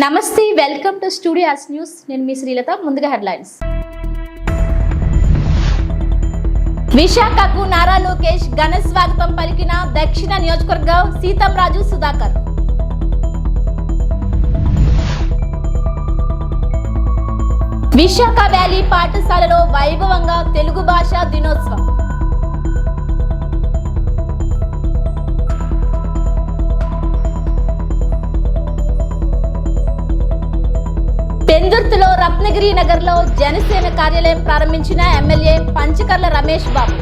నమస్తే, welcome to studio యాస్ news. నేను మీ శ్రీలత. ముందుగా హెడ్లైన్స్. విశాఖకు నారా లోకేష్ ఘన స్వాగతం పలికిన దక్షిణ నియోజకవర్గ సీతంరాజు సుధాకర్. విశాఖ వ్యాలీ పాఠశాలలో వైభవంగా తెలుగు భాష దినోత్సవం. పెందుర్తిలో రత్నగిరి నగర్ లో జనసేన కార్యాలయం ప్రారంభించిన ఎమ్మెల్యే పంచకర్ల రమేష్ బాబు.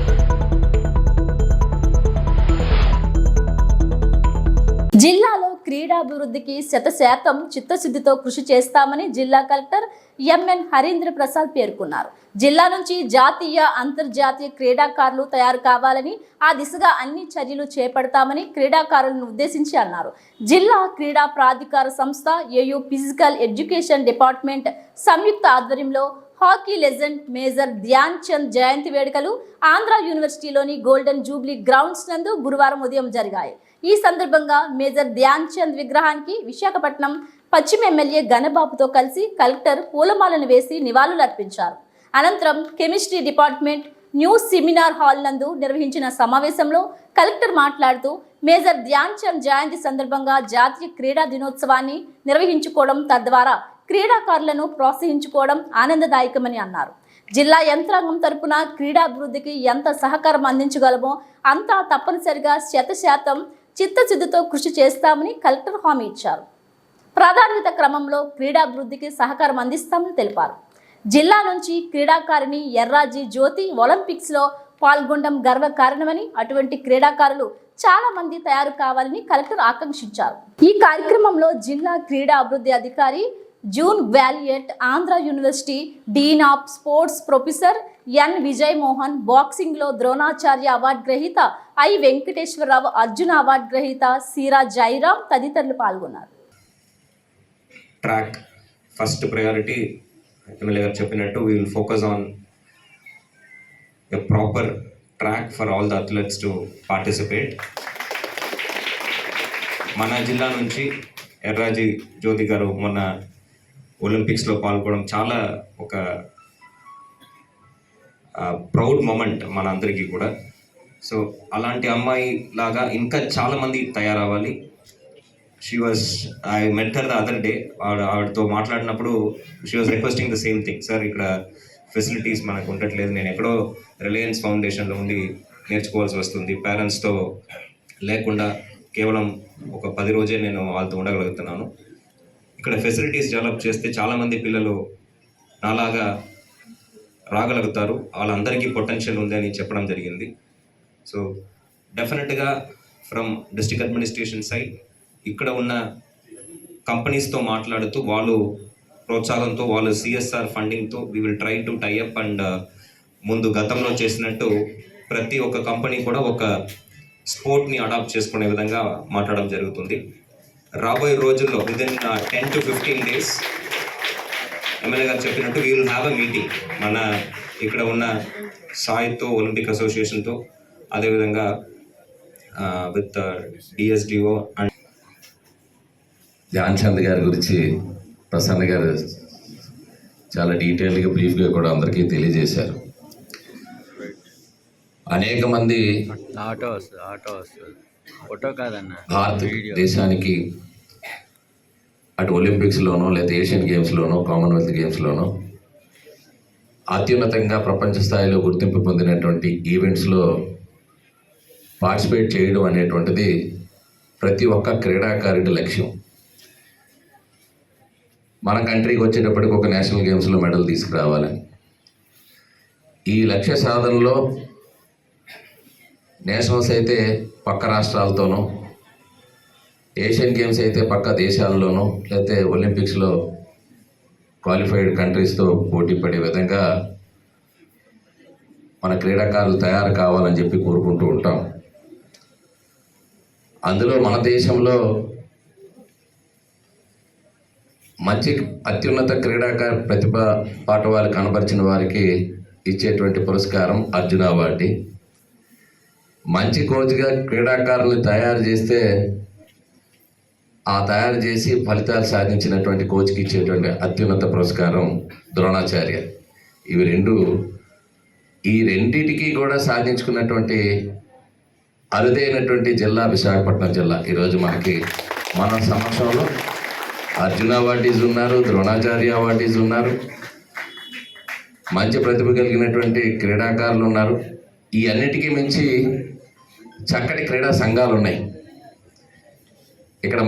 జిల్లాలో క్రీడాభివృద్ధికి 100% చిత్తశుద్ధితో కృషి చేస్తామని జిల్లా కలెక్టర్ ఎంఎన్ హరీంద్ర ప్రసాద్ పేర్కొన్నారు. జిల్లా నుంచి జాతీయ అంతర్జాతీయ క్రీడాకారులు తయారు కావాలని, ఆ దిశగా అన్ని చర్యలు చేపడతామని క్రీడాకారులను ఉద్దేశించి అన్నారు. జిల్లా క్రీడా ప్రాధికార సంస్థ, ఏయూ ఫిజికల్ ఎడ్యుకేషన్ డిపార్ట్మెంట్ సంయుక్త ఆధ్వర్యంలో hockey legend major Dhyan Chand జయంతి వేడుకలు ఆంధ్ర యూనివర్సిటీలోని గోల్డెన్ జూబ్లీ గ్రౌండ్స్ నందు గురువారం ఉదయం జరిగాయి. ఈ సందర్భంగా మేజర్ ధ్యాన్ చంద్ విగ్రహానికి విశాఖపట్నం పశ్చిమ ఎమ్మెల్యే గణబాబుతో కలిసి కలెక్టర్ పూలమాలను వేసి నివాళులర్పించారు. అనంతరం chemistry department new seminar hall నందు నిర్వహించిన సమావేశంలో కలెక్టర్ మాట్లాడుతూ, మేజర్ ధ్యాన్ చంద్ జయంతి సందర్భంగా జాతీయ క్రీడా దినోత్సవాన్ని నిర్వహించుకోవడం, తద్వారా క్రీడాకారులను ప్రోత్సహించుకోవడం ఆనందదాయకమని అన్నారు. జిల్లా యంత్రాంగం తరపున క్రీడాభివృద్ధికి ఎంత సహకారం అందించగలమో అంతా తప్పనిసరిగా 100% చిత్తశుద్ధితో కృషి చేస్తామని కలెక్టర్ హామీ ఇచ్చారు. ప్రాధాన్యత క్రమంలో క్రీడాభివృద్ధికి సహకారం అందిస్తామని తెలిపారు. జిల్లా నుంచి క్రీడాకారిణి ఎర్రాజీ జ్యోతి ఒలింపిక్స్లో పాల్గొనడం గర్వకారణమని, అటువంటి క్రీడాకారులు చాలా మంది తయారు కావాలని కలెక్టర్ ఆకాంక్షించారు. ఈ కార్యక్రమంలో జిల్లా క్రీడా అభివృద్ధి అధికారి జూన్ వాలియట్, Andhra university dean of sports professor N Vijay Mohan, boxing లో ద్రోణాచార్య అవార్డు గ్రహీత ఐ వెంకటేశ్వరరావు, అర్జున అవార్డు గ్రహీత సీరా జైరామ్ తదితరులు పాల్గొన్నారు. ట్రాక్ ఫస్ట్ ప్రయారిటీ ఎమ్మెల్యే గారు చెప్పినట్టు we will focus on a proper track for all the athletes to participate. మన జిల్లా నుంచి ఎర్రాజీ జ్యోతి గారు మొన్న ఒలింపిక్స్లో పాల్గొనడం చాలా ఒక ప్రౌడ్ మూమెంట్ మన అందరికీ కూడా. సో అలాంటి అమ్మాయి లాగా ఇంకా చాలామంది తయారవ్వాలి. I met her the other day. ఆవిడతో మాట్లాడినప్పుడు she was requesting the same thing. Sir, ఇక్కడ ఫెసిలిటీస్ మనకు ఉండట్లేదు, నేను ఎక్కడో రిలయన్స్ ఫౌండేషన్లో ఉండి నేర్చుకోవాల్సి వస్తుంది, పేరెంట్స్తో లేకుండా కేవలం ఒక 10 రోజే నేను వాళ్ళతో ఉండగలుగుతున్నాను. ఇక్కడ ఫెసిలిటీస్ డెవలప్ చేస్తే చాలామంది పిల్లలు నాలాగా రాగలుగుతారు, వాళ్ళందరికీ పొటెన్షియల్ ఉంది అని చెప్పడం జరిగింది. సో డెఫినెట్గా ఫ్రమ్ డిస్ట్రిక్ట్ అడ్మినిస్ట్రేషన్ సైడ్ ఇక్కడ ఉన్న కంపెనీస్తో మాట్లాడుతూ వాళ్ళు ప్రోత్సాహంతో, వాళ్ళు సిఎస్ఆర్ ఫండింగ్తో we will try to tie up and ముందు గతంలో చేసినట్టు ప్రతి ఒక్క కంపెనీ కూడా ఒక స్పోర్ట్ని అడాప్ట్ చేసుకునే విధంగా మాట్లాడడం జరుగుతుంది. రాబోయే రోజుల్లో విదిన్ 10 to 15 days ఎమ్మెల్యే గారు చెప్పినట్టు we will have a meeting మన ఇక్కడ ఉన్న సాయితో, ఒలింపిక్ అసోసియేషన్తో, అదేవిధంగా with DSDO and Dhyan Chand గారి గురించి ప్రసన్న గారు చాలా డీటెయిల్గా, బ్రీఫ్గా కూడా అందరికీ తెలియజేశారు. అనేక మంది భారతదేశానికి అటు ఒలింపిక్స్లోనో లేదా ఏషియన్ గేమ్స్లోనో, కామన్వెల్త్ గేమ్స్లోనో అత్యున్నతంగా ప్రపంచ స్థాయిలో గుర్తింపు పొందినటువంటి ఈవెంట్స్లో పార్టిసిపేట్ చేయడం అనేటువంటిది ప్రతి ఒక్క క్రీడాకారుడి లక్ష్యం. మన కంట్రీకి వచ్చేటప్పటికి ఒక నేషనల్ గేమ్స్లో మెడల్ తీసుకురావాలని. ఈ లక్ష్య సాధనలో నేషనల్స్ అయితే పక్క రాష్ట్రాలతోనూ, ఏషియన్ గేమ్స్ అయితే పక్క దేశాల్లోనూ, లేకపోతే ఒలింపిక్స్లో క్వాలిఫైడ్ కంట్రీస్తో పోటీ పడే విధంగా మన క్రీడాకారులు తయారు కావాలని చెప్పి కోరుకుంటూ ఉంటాం. అందులో మన దేశంలో మంచి అత్యున్నత క్రీడాకారు ప్రతిభా పాఠవాలు కనబరిచిన వారికి ఇచ్చేటువంటి పురస్కారం అర్జున అవార్డు. మంచి కోచ్గా క్రీడాకారుల్ని తయారు చేస్తే ఆ తయారు చేసి ఫలితాలు సాధించినటువంటి కోచ్కి ఇచ్చేటువంటి అత్యున్నత పురస్కారం ద్రోణాచార్య. ఈ రెండిటికి కూడా సాధించుకున్నటువంటి అరుదైనటువంటి జిల్లా విశాఖపట్నం జిల్లా. ఈరోజు మన సమక్షంలో అర్జున అవార్డీస్ ఉన్నారు, ద్రోణాచార్య అవార్డీస్ ఉన్నారు, మంచి ప్రతిభ కలిగినటువంటి క్రీడాకారులు ఉన్నారు. ఈ అన్నిటికీ మించి చక్కటి క్రీడా సంఘాలు ఉన్నాయి. ఇక్కడ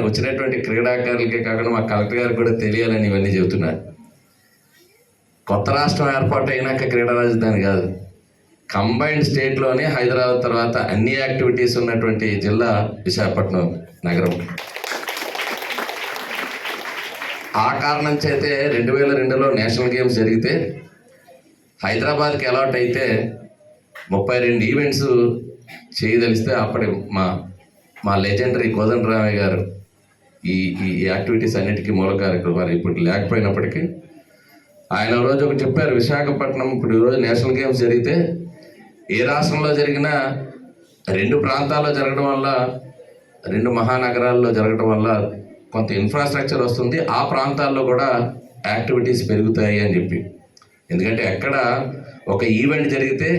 వచ్చినటువంటి క్రీడాకారులకే కాకుండా మా కలెక్టర్ గారికి కూడా తెలియాలని ఇవన్నీ చెబుతున్నారు. కొత్త రాష్ట్రం ఏర్పాటు అయినాక క్రీడా రాజధాని కాదు, కంబైన్డ్ స్టేట్లోనే హైదరాబాద్ తర్వాత అన్ని యాక్టివిటీస్ ఉన్నటువంటి జిల్లా విశాఖపట్నం నగరం. ఆ కారణం చేతే 2002లో నేషనల్ గేమ్స్ జరిగితే హైదరాబాద్కి అలాట్ అయితే 32 ఈవెంట్స్ చేయదలిస్తే అప్పటి మా లెజెండరీ కోదండరామయ్య గారు ఈ యాక్టివిటీస్ అన్నిటికీ మూలకారకులు. వారు ఇప్పుడు లేకపోయినప్పటికీ ఆయన రోజు ఒకటి చెప్పారు, విశాఖపట్నం ఇప్పుడు ఈరోజు నేషనల్ గేమ్స్ జరిగితే ఏ రాష్ట్రంలో జరిగినా 2 ప్రాంతాల్లో జరగడం వల్ల, 2 మహానగరాల్లో జరగడం వల్ల కొంత ఇన్ఫ్రాస్ట్రక్చర్ వస్తుంది, ఆ ప్రాంతాల్లో కూడా యాక్టివిటీస్ పెరుగుతాయి అని చెప్పి. ఎందుకంటే ఎక్కడ ఒక ఈవెంట్ జరిగితే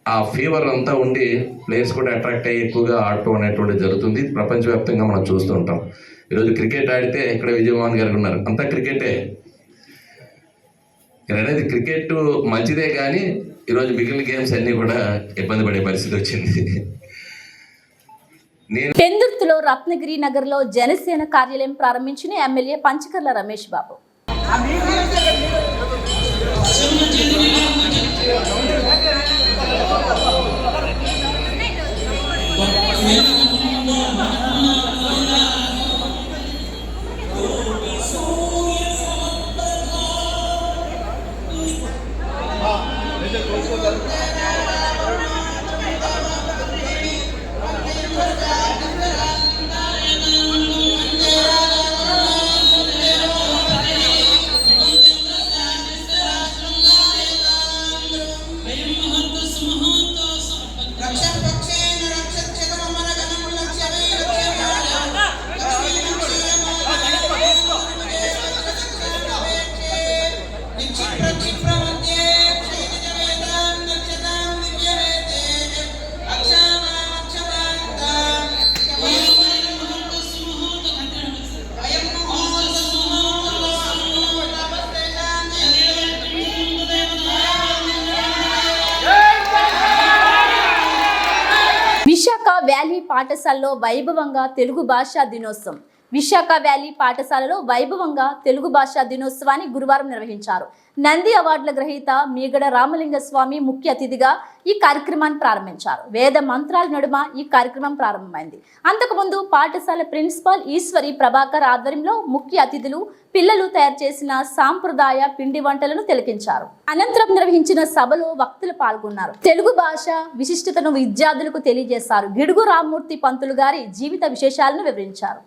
ఆ ఫీవర్ అంతా ఉండి ప్లేయర్స్ కూడా అట్రాక్ట్ అయ్యి ఎక్కువగా ఆడటం అనేటువంటిది జరుగుతుంది. ప్రపంచవ్యాప్తంగా మనం చూస్తూ ఉంటాం. ఈరోజు క్రికెట్ ఆడితే ఇక్కడ విజయమోహన్ గారు ఉన్నారు, అంతా క్రికెటే. అనేది క్రికెట్ మంచిదే కానీ ఈరోజు మిగిలిన గేమ్స్ అన్నీ కూడా ఇబ్బంది పడే పరిస్థితి వచ్చింది. పెందుర్తిలో రత్నగిరి నగర్లో జనసేన కార్యాలయం ప్రారంభించిన ఎమ్మెల్యే పంచకర్ల రమేష్ బాబు. విశాఖ వ్యాలీ పాఠశాలలో వైభవంగా తెలుగు భాషా దినోత్సవం. విశాఖ వ్యాలీ పాఠశాలలో వైభవంగా తెలుగు భాషా దినోత్సవాన్ని గురువారం నిర్వహించారు. నంది అవార్డుల గ్రహీత మీగడ రామలింగ స్వామి ముఖ్య అతిథిగా ఈ కార్యక్రమాన్ని ప్రారంభించారు. వేద మంత్రాల నడుమ ఈ కార్యక్రమం ప్రారంభమైంది. అంతకుముందు పాఠశాల ప్రిన్సిపాల్ ఈశ్వరి ప్రభాకర్ ఆధ్వర్యంలో ముఖ్య అతిథులు పిల్లలు తయారు చేసిన సాంప్రదాయ పిండి వంటలను తిలకించారు. అనంతరం నిర్వహించిన సభలో వక్తలు పాల్గొన్నారు. తెలుగు భాష విశిష్టతను విద్యార్థులకు తెలియజేశారు. గిడుగు రామ్మూర్తి పంతులు గారి జీవిత విశేషాలను వివరించారు.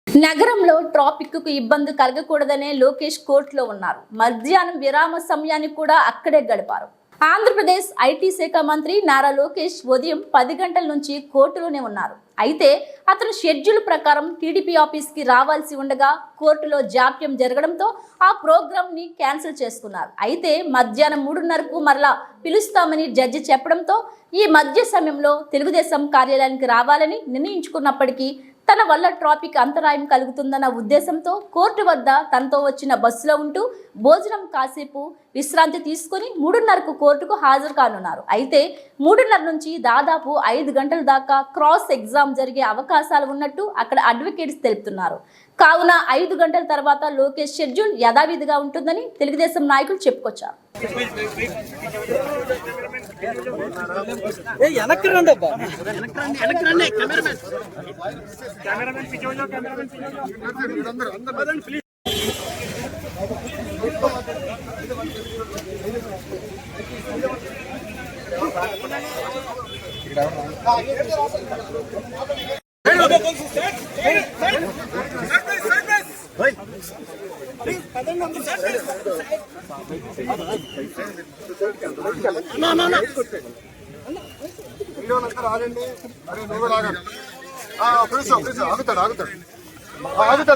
నగరంలో ట్రాఫిక్ కు ఇబ్బంది కలగకూడదనే లోకేష్ కోర్టులో ఉన్నారు. మధ్యాహ్నం విరామ సమయాన్ని కూడా అక్కడే గడిపారు. ఆంధ్రప్రదేశ్ ఐటీ శాఖ మంత్రి నారా లోకేష్ ఉదయం 10 గంటల నుంచి కోర్టులోనే ఉన్నారు. అయితే అతను షెడ్యూల్ ప్రకారం టీడీపీ ఆఫీస్కి రావాల్సి ఉండగా కోర్టులో జాప్యం జరగడంతో ఆ ప్రోగ్రామ్ ని క్యాన్సిల్ చేసుకున్నారు. అయితే మధ్యాహ్నం 3:30కు మరలా పిలుస్తామని జడ్జి చెప్పడంతో ఈ మధ్య సమయంలో తెలుగుదేశం కార్యాలయానికి రావాలని నిర్ణయించుకున్నప్పటికీ తన వల్ల ట్రాఫిక్ అంతరాయం కలుగుతుందన్న ఉద్దేశంతో కోర్టు వద్ద తనతో వచ్చిన బస్సులో ఉంటూ భోజనం కాసేపు విశ్రాంతి తీసుకుని 3:30కు కోర్టుకు హాజరు కానున్నారు. అయితే 3:30 నుంచి దాదాపు 5 గంటల దాకా క్రాస్ ఎగ్జామ్ జరిగే అవకాశాలు ఉన్నట్టు అక్కడ అడ్వకేట్స్ తెలుపుతున్నారు. కావున 5 గంటల తర్వాత లోకేష్ షెడ్యూల్ యథావిధిగా ఉంటుందని తెలుగుదేశం నాయకులు చెప్పుకొచ్చారు.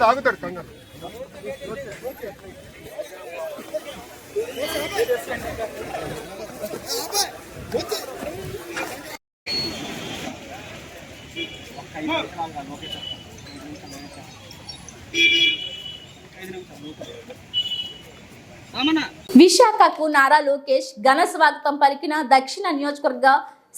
ఆగుతాడు కంగారు. విశాఖకు నారా లోకేష్ ఘన స్వాగతం పలికిన దక్షిణ నియోజకవర్గ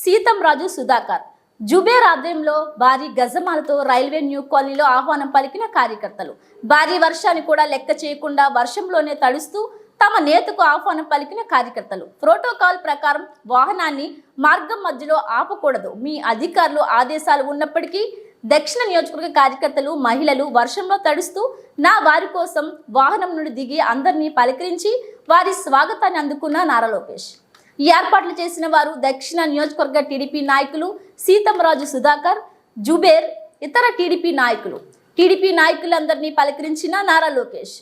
సీతంరాజు సుధాకర్. జుబేర్ ఆధ్వర్యంలో భారీ గజమాలతో రైల్వే న్యూ కాలనీలో ఆహ్వానం పలికిన కార్యకర్తలు. భారీ వర్షాన్ని కూడా లెక్క చేయకుండా వర్షంలోనే తడుస్తూ తమ నేతకు ఆహ్వానం పలికిన కార్యకర్తలు. ప్రోటోకాల్ ప్రకారం వాహనాన్ని మార్గం మధ్యలో ఆపకూడదు. మీ అధికారులు ఆదేశాలు ఉన్నప్పటికీ దక్షిణ నియోజకవర్గ కార్యకర్తలు, మహిళలు వర్షంలో తడుస్తూ నా వారి కోసం వాహనం నుండి దిగి అందరినీ పలకరించి వారి స్వాగతాన్ని అందుకున్న నారా లోకేష్. ఈ ఏర్పాట్లు చేసిన వారు దక్షిణ నియోజకవర్గ టీడీపీ నాయకులు సీతంరాజు సుధాకర్, జుబేర్, ఇతర టీడీపీ నాయకులందరినీ పలకరించిన నారా లోకేష్.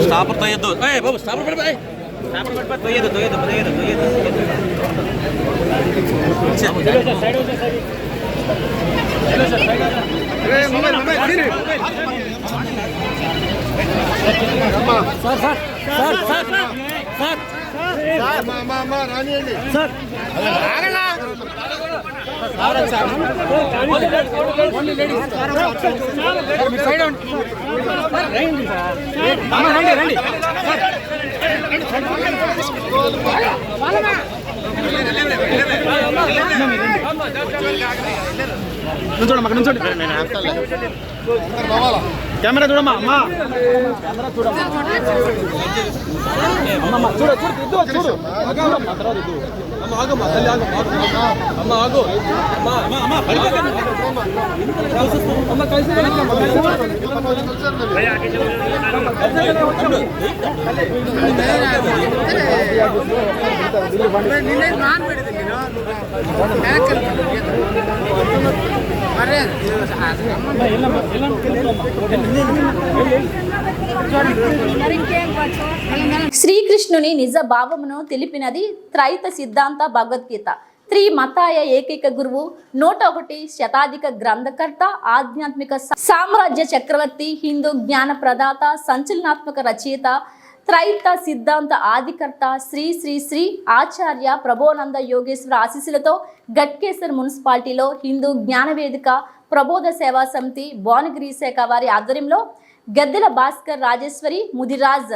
స్టాపర్ తోయద్దు బాబు, స్టాపర్ పడిపోయి తోయద్దు తోయద్దు తోయద్దు రానియండి చూడమ్మా, నుంచోండి. కెమెరా చూడమ్మా, అమ్మా కెమెరా చూడమ్మా, అమ్మమ్మ చూడ చూడు, ఇద్దు చూడు, చూడమ్మా తర్వాత ఇద్దు. అమ్మ ఆగమ్మా, తల్లి ఆగమ్మా, అమ్మ ఆగు, అమ్మ అమ్మ అమ్మ అమ్మ కలిసి శ్రీకృష్ణుని నిజ భావమును తెలిపినది త్రైత సిద్ధాంత భగవద్గీత. త్రిమతాయ ఏకైక గురువు, 101 శతాధిక గ్రంథకర్త, ఆధ్యాత్మిక సామ్రాజ్య చక్రవర్తి, హిందూ జ్ఞాన ప్రదాత, సంచలనాత్మక రచయిత, త్రైత సిద్ధాంత ఆదికర్త శ్రీ శ్రీ శ్రీ ఆచార్య ప్రభోనంద యోగేశ్వర ఆశీస్సులతో గట్కేసర్ మున్సిపాలిటీలో హిందూ జ్ఞానవేదిక ప్రబోధ సేవా సమితి భువనగిరి శాఖ వారి ఆధ్వర్యంలో గద్దెల భాస్కర్, రాజేశ్వరి, ముదిరాజ్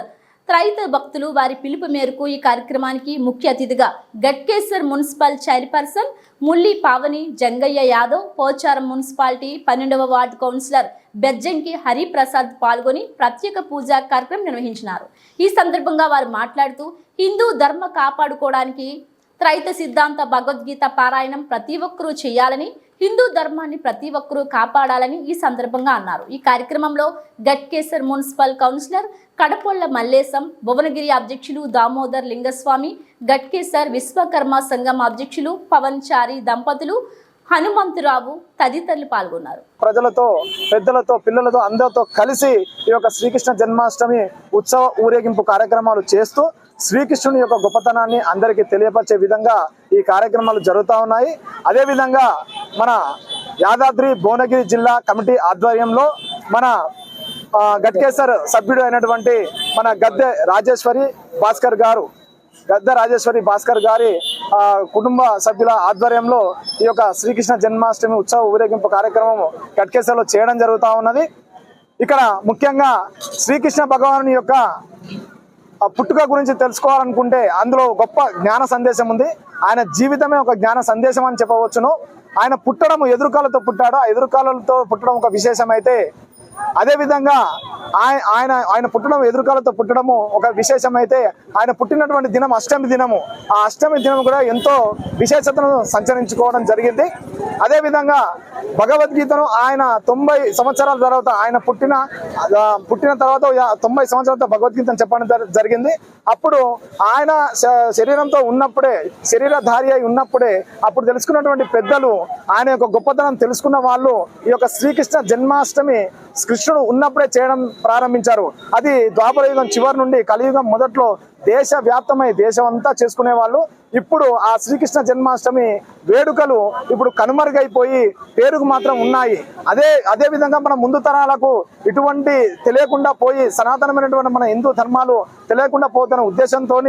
రైతు భక్తులు వారి పిలుపు మేరకు ఈ కార్యక్రమానికి ముఖ్య అతిథిగా Ghatkesar municipal chairperson Mulli Pavani Jangaiah Yadav, Pocharam municipality 12వ వార్డు కౌన్సిలర్ బెజ్జంకి హరిప్రసాద్ పాల్గొని ప్రత్యేక పూజా కార్యక్రమం నిర్వహించినారు. ఈ సందర్భంగా వారు మాట్లాడుతూ హిందూ ధర్మ కాపాడుకోవడానికి త్రైత సిద్ధాంత భగవద్గీత పారాయణం ప్రతి ఒక్కరూ చేయాలని, హిందూ ధర్మాన్ని ప్రతి ఒక్కరూ కాపాడాలని ఈ సందర్భంగా అన్నారు. ఈ కార్యక్రమంలో గట్కేసర్ మున్సిపల్ కౌన్సిలర్ కడపొళ్ల మల్లేశం, భువనగిరి అధ్యక్షులు దామోదర్ లింగస్వామి, గట్కేసర్ విశ్వకర్మ సంఘం అధ్యక్షులు పవన్ చారి దంపతులు, హనుమంతురావు తదితరులు పాల్గొన్నారు. ప్రజలతో, పెద్దలతో, పిల్లలతో అందరితో కలిసి ఈ యొక్క శ్రీకృష్ణ జన్మాష్టమి ఉత్సవ ఊరేగింపు కార్యక్రమాలు చేస్తూ శ్రీకృష్ణుని యొక్క గొప్పతనాన్ని అందరికీ తెలియపరిచే విధంగా ఈ కార్యక్రమాలు జరుగుతూ ఉన్నాయి. అదేవిధంగా మన యాదాద్రి భువనగిరి జిల్లా కమిటీ ఆధ్వర్యంలో మన గట్కేసర్ సభ్యుడు అయినటువంటి మన గద్దె రాజేశ్వరి భాస్కర్ గారి కుటుంబ సభ్యుల ఆధ్వర్యంలో ఈ యొక్క శ్రీకృష్ణ జన్మాష్టమి ఉత్సవ ఊరేగింపు కార్యక్రమం గట్కేసర్లో చేయడం జరుగుతూ ఉన్నది. ఇక్కడ ముఖ్యంగా శ్రీకృష్ణ భగవానుని యొక్క పుట్టుక గురించి తెలుసుకోవాలనుకుంటే అందులో గొప్ప జ్ఞాన సందేశం ఉంది. ఆయన జీవితమే ఒక జ్ఞాన సందేశం అని చెప్పవచ్చును. ఆయన పుట్టడం ఎదురుకాలతో పుట్టాడు. ఆ ఎదురుకాలతో పుట్టడం ఒక విశేషం అయితే, అదేవిధంగా ఆయన పుట్టడం ఎదురుకాలతో పుట్టడము ఒక విశేషం అయితే, ఆయన పుట్టినటువంటి దినం అష్టమి దినము. ఆ అష్టమి దినం కూడా ఎంతో విశేషతను సంచరించుకోవడం జరిగింది. అదేవిధంగా భగవద్గీతను ఆయన 90 సంవత్సరాల తర్వాత, ఆయన పుట్టిన తర్వాత 90 సంవత్సరాలతో భగవద్గీతను చెప్పడం జరిగింది. అప్పుడు ఆయన శరీరంతో ఉన్నప్పుడే, శరీరధారి అయి ఉన్నప్పుడే అప్పుడు తెలుసుకున్నటువంటి పెద్దలు, ఆయన యొక్క గొప్పతనం తెలుసుకున్న వాళ్ళు ఈ యొక్క శ్రీకృష్ణ జన్మాష్టమి కృష్ణుడు ఉన్నప్పుడే చేయడం ప్రారంభించారు. అది ద్వాపరయుగం చివరి నుండి కలియుగం మొదట్లో దేశవ్యాప్తమై దేశం అంతా చేసుకునే వాళ్ళు. ఇప్పుడు ఆ శ్రీకృష్ణ జన్మాష్టమి వేడుకలు ఇప్పుడు కనుమరుగైపోయి పేరుకు మాత్రం ఉన్నాయి. అదే విధంగా మన ముందు తరాలకు ఇటువంటి తెలియకుండా పోయి, సనాతనమైనటువంటి మన హిందూ ధర్మాలు తెలియకుండా పోతున్న ఉద్దేశంతో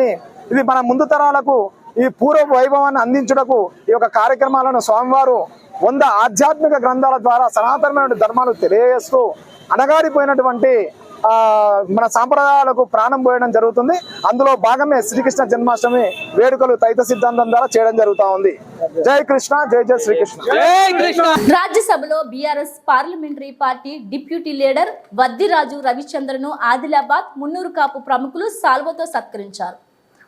ఇది మన ముందు తరాలకు ఈ పూర్వ వైభవాన్ని అందించుటకు ఈ యొక్క కార్యక్రమాలను స్వామివారు 100 ఆధ్యాత్మిక గ్రంథాల ద్వారా సనాతనమైన ధర్మాలు తెలియజేస్తూ అణగారిపోయినటువంటి మన సాంప్రదాయాలకు ప్రాణం పోయడం జరుగుతుంది. అందులో భాగమే శ్రీకృష్ణ జన్మాష్టమి వేడుకలు త్రైత సిద్ధాంతం ద్వారా చేయడం జరుగుతా ఉంది. జై కృష్ణ, జై జై శ్రీకృష్ణ. రాజ్యసభలో BRS parliamentary party deputy leader Vaddiraju రవిచంద్రను ఆదిలాబాద్ మున్నూరు కాపు ప్రముఖులు సాల్వతో సత్కరించారు.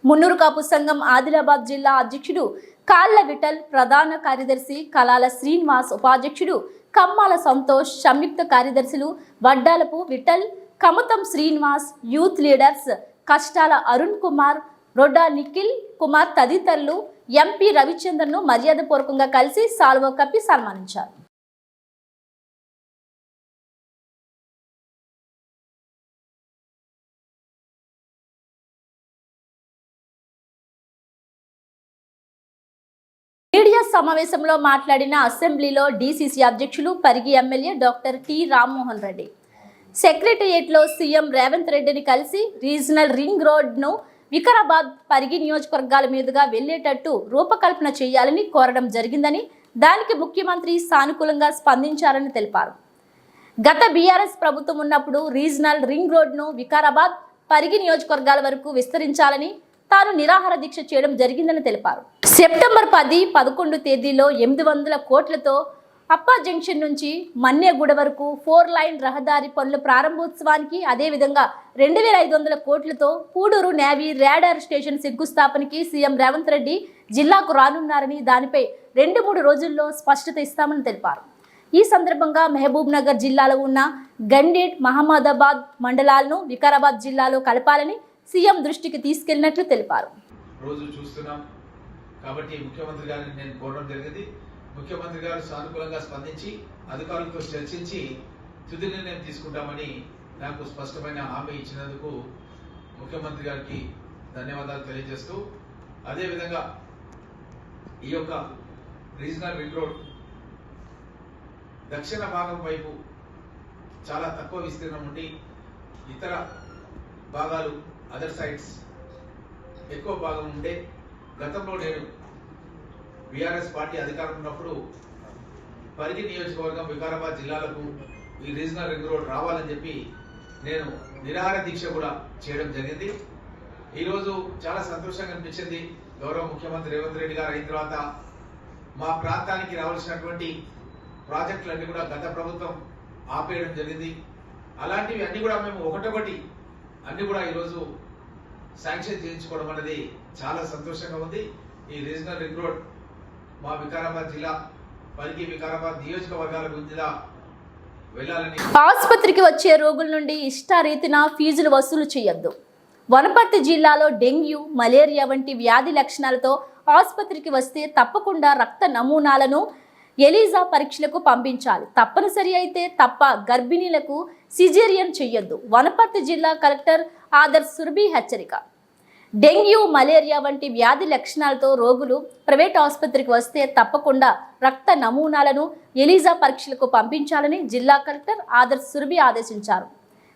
మున్నూరు కాపు సంఘం ఆదిలాబాద్ జిల్లా అధ్యక్షుడు కాళ్ళ విఠల్, ప్రధాన కార్యదర్శి కలాల శ్రీనివాస్, ఉపాధ్యక్షుడు కమ్మాల సంతోష్, సంయుక్త కార్యదర్శులు వడ్డాలపు విఠల్, కమతం శ్రీనివాస్, యూత్ లీడర్స్ కష్టాల అరుణ్ కుమార్, రొడ్డా నిఖిల్ కుమార్ తదితరులు ఎంపీ రవిచంద్రను మర్యాదపూర్వకంగా కలిసి సాల్వ కప్పి సన్మానించారు. మీడియా సమావేశంలో మాట్లాడిన అసెంబ్లీలో డీసీసీ అధ్యక్షులు Parigi MLA doctor T Rammohan Reddy సెక్రటేరియట్లో సీఎం రేవంత్ రెడ్డిని కలిసి రీజనల్ రింగ్ రోడ్ను వికారాబాద్, పరిగి నియోజకవర్గాల మీదుగా వెళ్లేటట్టు రూపకల్పన చేయాలని కోరడం జరిగిందని, దానికి ముఖ్యమంత్రి సానుకూలంగా స్పందించారని తెలిపారు. గత బీఆర్ఎస్ ప్రభుత్వం ఉన్నప్పుడు రీజనల్ రింగ్ రోడ్ను వికారాబాద్, పరిగి నియోజకవర్గాల వరకు విస్తరించాలని తాను నిరాహార దీక్ష చేయడం జరిగిందని తెలిపారు. సెప్టెంబర్ 10, 11 తేదీలో 800 కోట్లతో అప్పా జంక్షన్ నుంచి మన్యగూడ వరకు 4 లైన్ రహదారి పనుల ప్రారంభోత్సవానికి, అదేవిధంగా 2500 కోట్లతో పూడూరు నేవీ రాడార్ స్టేషన్ శంకుస్థాపనకి సీఎం రేవంత్ రెడ్డి జిల్లాకు రానున్నారని, దానిపై 2-3 రోజుల్లో స్పష్టత ఇస్తామని తెలిపారు. ఈ సందర్భంగా మహబూబ్ నగర్ జిల్లాలో ఉన్న గండేట్, మహమ్మదాబాద్ మండలాలను వికారాబాద్ జిల్లాలో కలపాలని సీఎం దృష్టికి తీసుకెళ్లినట్లు తెలిపారు. రోజు చూస్తున్నాం కాబట్టి ముఖ్యమంత్రి గారిని నేను కోరడం జరిగింది. ముఖ్యమంత్రి గారు సానుకూలంగా స్పందించి అధికారులతో చర్చించి తుది నిర్ణయం తీసుకుంటామని నాకు స్పష్టమైన హామీ ఇచ్చినందుకు ముఖ్యమంత్రి గారికి ధన్యవాదాలు తెలియజేస్తూ, అదేవిధంగా ఈ యొక్క రీజనల్ రింగ్ రోడ్ దక్షిణ భాగం వైపు చాలా తక్కువ విస్తీర్ణం ఉండి ఇతర భాగాలు అదర్ సైడ్స్ ఎక్కువ భాగం ఉండే, గతంలో నేను బీఆర్ఎస్ పార్టీ అధికారం ఉన్నప్పుడు పరిగి నియోజకవర్గం, వికారాబాద్ జిల్లాలకు ఈ రీజనల్ రింగ్ రోడ్ రావాలని చెప్పి నేను నిరాహార దీక్ష కూడా చేయడం జరిగింది. ఈరోజు చాలా సంతోషంగా అనిపించింది. గౌరవ ముఖ్యమంత్రి రేవంత్ రెడ్డి గారు అయిన తర్వాత మా ప్రాంతానికి రావాల్సినటువంటి ప్రాజెక్టులన్నీ కూడా గత ప్రభుత్వం ఆపేయడం జరిగింది. అలాంటివి అన్ని కూడా మేము ఒకటొకటి అన్ని కూడా ఈరోజు శాంక్షన్ చేయించుకోవడం అనేది చాలా సంతోషంగా ఉంది. ఈ రీజనల్ రింగ్ రోడ్ మా వికారాబాద్ జిల్లా పరిగి వికారాబాద్ నియోజకవర్గాల గుండా వెళ్ళాలని. ఆసుపత్రికి వచ్చే రోగుల నుండి ఇష్టారీతిన ఫీజులు వసూలు చేయొద్దు. వనపర్తి జిల్లాలో డెంగ్యూ, మలేరియా వంటి వ్యాధి లక్షణాలతో ఆసుపత్రికి వస్తే తప్పకుండా రక్త నమూనాలను ఎలీజా పరీక్షలకు పంపించాలి. తప్పనిసరి అయితే తప్ప గర్భిణీలకు సిజేరియన్ చేయొద్దు. వనపర్తి జిల్లా కలెక్టర్ ఆదర్శ్ సురభి హెచ్చరిక. డెంగ్యూ, మలేరియా వంటి వ్యాధి లక్షణాలతో రోగులు ప్రైవేట్ ఆసుపత్రికి వస్తే తప్పకుండా రక్త నమూనాలను ఎలీజా పరీక్షలకు పంపించాలని జిల్లా కలెక్టర్ ఆదర్శ్ సురభి ఆదేశించారు.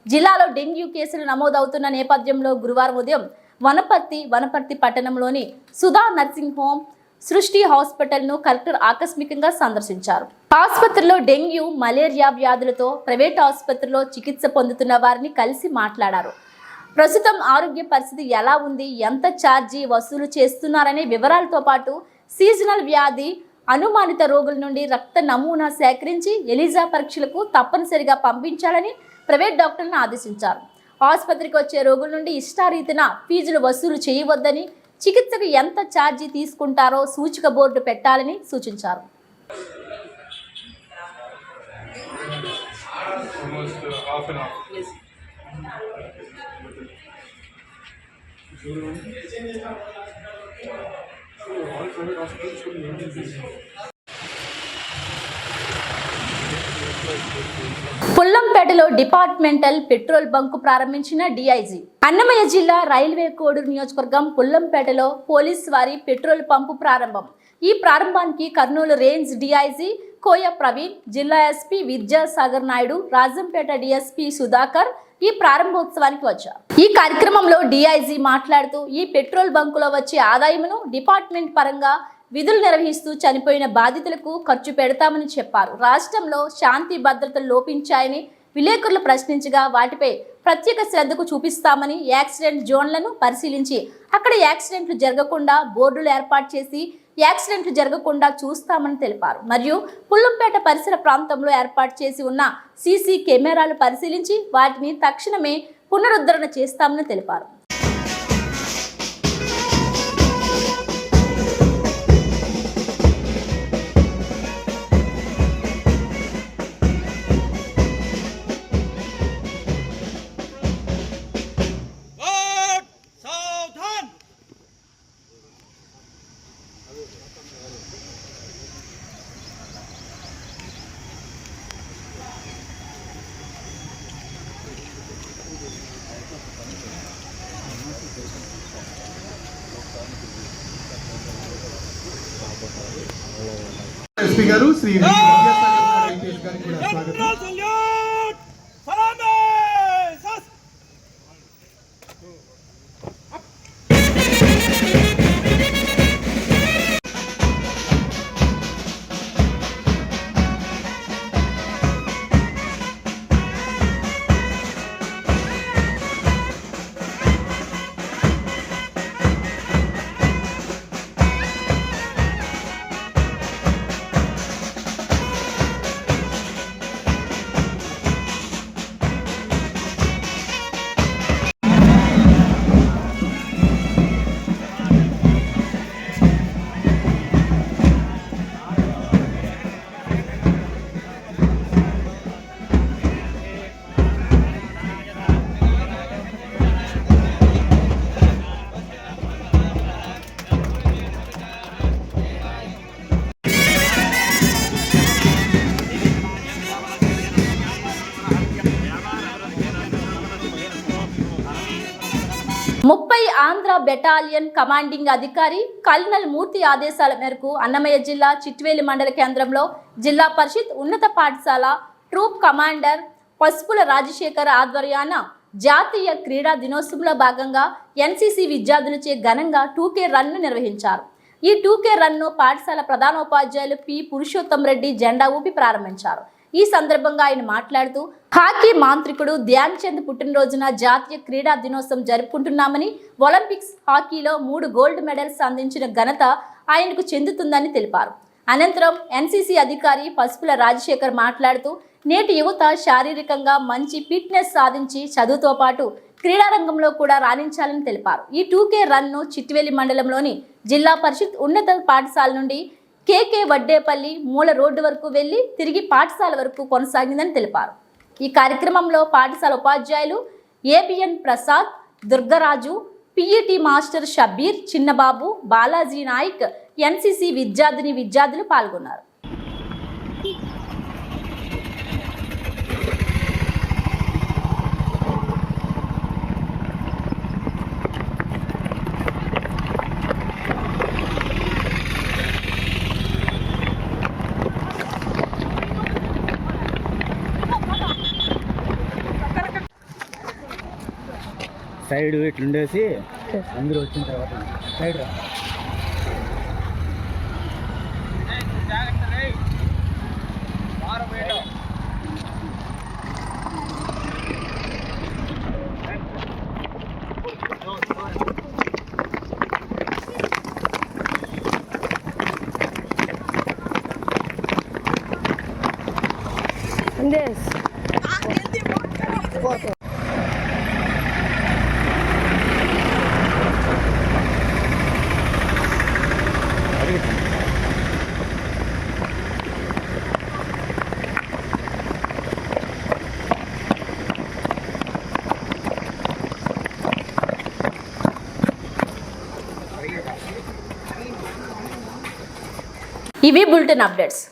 జిల్లాలో డెంగ్యూ కేసులు నమోదవుతున్న నేపథ్యంలో గురువారం ఉదయం వనపర్తి పట్టణంలోని సుధా నర్సింగ్ హోమ్, సృష్టి హాస్పిటల్ను కలెక్టర్ ఆకస్మికంగా సందర్శించారు. ఆసుపత్రిలో డెంగ్యూ, మలేరియా వ్యాధులతో ప్రైవేట్ ఆసుపత్రిలో చికిత్స పొందుతున్న వారిని కలిసి మాట్లాడారు. ప్రస్తుతం ఆరోగ్య పరిస్థితి ఎలా ఉంది, ఎంత ఛార్జీ వసూలు చేస్తున్నారనే వివరాలతో పాటు సీజనల్ వ్యాధి అనుమానిత రోగుల నుండి రక్త నమూనా సేకరించి ఎలీజా పరీక్షలకు తప్పనిసరిగా పంపించాలని ప్రైవేట్ డాక్టర్లను ఆదేశించారు. ఆసుపత్రికి వచ్చే రోగుల నుండి ఇష్టారీతిన ఫీజులు వసూలు చేయవద్దని, చికిత్సకు ఎంత ఛార్జీ తీసుకుంటారో సూచిక బోర్డు పెట్టాలని సూచించారు. పుల్లంపేటలో డిపార్ట్మెంటల్ పెట్రోల్ బంక్ ప్రారంభించిన డీఐజీ. అన్నమయ్య జిల్లా రైల్వే కోడూరు నియోజకవర్గం పుల్లంపేటలో పోలీసు వారి పెట్రోల్ పంపు ప్రారంభం. ఈ ప్రారంభానికి కర్నూలు రేంజ్ డీఐజీ కోయ ప్రవీణ్, జిల్లా ఎస్పీ విద్యాసాగర్ నాయుడు, రాజంపేట డీఎస్పీ సుధాకర్ ఈ ప్రారంభోత్సవానికి వచ్చారు. ఈ కార్యక్రమంలో డీఐజీ మాట్లాడుతూ ఈ పెట్రోల్ బంకులో వచ్చే ఆదాయమును డిపార్ట్మెంట్ పరంగా విధులు నిర్వహిస్తూ చనిపోయిన బాధితులకు ఖర్చు పెడతామని చెప్పారు. రాష్ట్రంలో శాంతి భద్రతలు లోపించాయని విలేకరులు ప్రశ్నించగా వాటిపై ప్రత్యేక శ్రద్ధకు చూపిస్తామని, యాక్సిడెంట్ జోన్లను పరిశీలించి అక్కడ యాక్సిడెంట్లు జరగకుండా బోర్డులు ఏర్పాటు చేసి యాక్సిడెంట్లు జరగకుండా చూస్తామని తెలిపారు. మరియు పుల్లంపేట పరిసర ప్రాంతంలో ఏర్పాటు చేసి ఉన్న సీసీ కెమెరాలు పరిశీలించి వాటిని తక్షణమే పునరుద్ధరణ చేస్తామని తెలిపారు. ఎస్పీ గారు శ్రీ విద్యాసాగర్ ఐపీఎస్ గారికి కూడా స్వాగతం. ఆంధ్ర బెటాలియన్ కమాండింగ్ అధికారి కల్నల్ మూర్తి ఆదేశాల మేరకు అన్నమయ్య జిల్లా చిట్వేలి మండల కేంద్రంలో జిల్లా పరిషత్ ఉన్నత పాఠశాల ట్రూప్ కమాండర్ పసుపుల రాజశేఖర్ ఆధ్వర్యాన జాతీయ క్రీడా దినోత్సవంలో భాగంగా ఎన్సీసీ విద్యార్థులచే ఘనంగా 2K రన్ను నిర్వహించారు. ఈ 2K రన్ను పాఠశాల ప్రధానోపాధ్యాయులు పి పురుషోత్తం రెడ్డి జెండా ఊపి ప్రారంభించారు. ఈ సందర్భంగా ఆయన మాట్లాడుతూ హాకీ మాంత్రికుడు ధ్యాన్ చంద్ పుట్టినరోజున జాతీయ క్రీడా దినోత్సవం జరుపుకుంటున్నామని, ఒలింపిక్స్ హాకీలో 3 గోల్డ్ మెడల్స్ అందించిన ఘనత ఆయనకు చెందుతుందని తెలిపారు. అనంతరం ఎన్సీసీ అధికారి పసుపుల రాజశేఖర్ మాట్లాడుతూ నేటి యువత శారీరకంగా మంచి ఫిట్నెస్ సాధించి చదువుతో పాటు క్రీడారంగంలో కూడా రాణించాలని తెలిపారు. ఈ 2K రన్ను చిట్టివేలి మండలంలోని జిల్లా పరిషత్ ఉన్నత పాఠశాల నుండి కేకే వడ్డేపల్లి మూల రోడ్డు వరకు వెళ్లి తిరిగి పాఠశాల వరకు కొనసాగిందని తెలిపారు. ఈ కార్యక్రమంలో పాఠశాల ఉపాధ్యాయులు ABN Prasad, Durgaraju, PET master Shabbir, Chinnababu, Balaji Nayak, NCC విద్యార్థులు పాల్గొన్నారు. సైడ్ ఇట్లుండేసి అందరూ వచ్చిన తర్వాత సైడ్ రా. ఇవి బులెటిన్ అప్డేట్స్.